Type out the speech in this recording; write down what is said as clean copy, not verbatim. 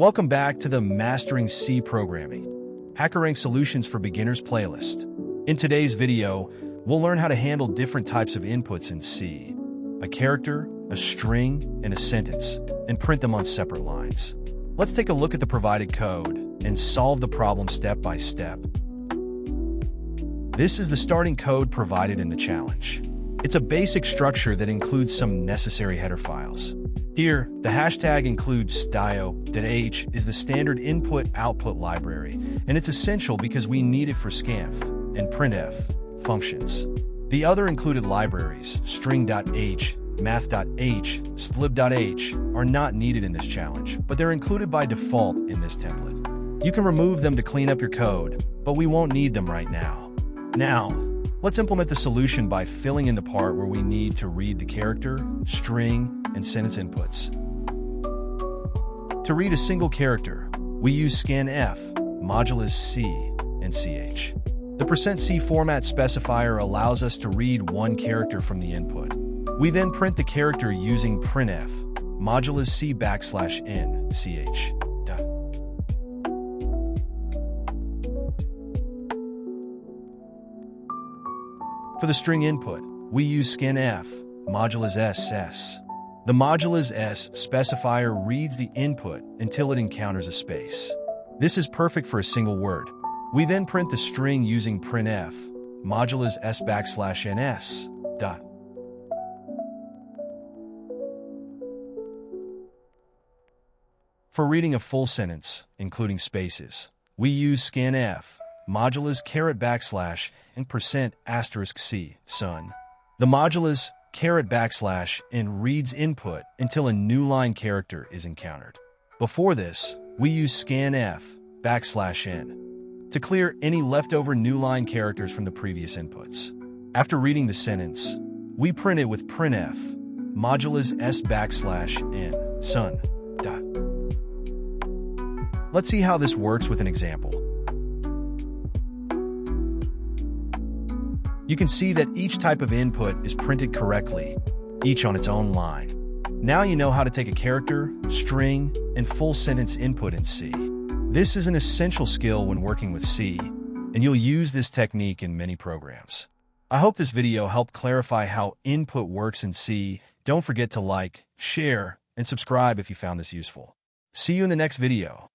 Welcome back to the Mastering C Programming, HackerRank Solutions for Beginners playlist. In today's video, we'll learn how to handle different types of inputs in C, a character, a string, and a sentence, and print them on separate lines. Let's take a look at the provided code and solve the problem step by step. This is the starting code provided in the challenge. It's a basic structure that includes some necessary header files. Here, the hashtag includes stio.h is the standard input-output library, and it's essential because we need it for scanf and printf functions. The other included libraries, string.h, math.h, stlib.h, are not needed in this challenge, but they're included by default in this template. You can remove them to clean up your code, but we won't need them right now. Now, let's implement the solution by filling in the part where we need to read the character, string, and sentence inputs. To read a single character, we use scanf, modulus C, and ch. The %C format specifier allows us to read one character from the input. We then print the character using printf, modulus C \n ch. For the string input, we use scanf, modulus s. The modulus s specifier reads the input until it encounters a space. This is perfect for a single word. We then print the string using printf, modulus s \ns. For reading a full sentence, including spaces, we use scanf, modulus \, and %*c, sun. The modulus \n reads input until a new line character is encountered. Before this, we use scanf, \n, to clear any leftover new line characters from the previous inputs. After reading the sentence, we print it with printf, modulus s \n, sun. Let's see how this works with an example. You can see that each type of input is printed correctly, each on its own line. Now you know how to take a character, string, and full sentence input in C. This is an essential skill when working with C, and you'll use this technique in many programs. I hope this video helped clarify how input works in C. Don't forget to like, share, and subscribe if you found this useful. See you in the next video.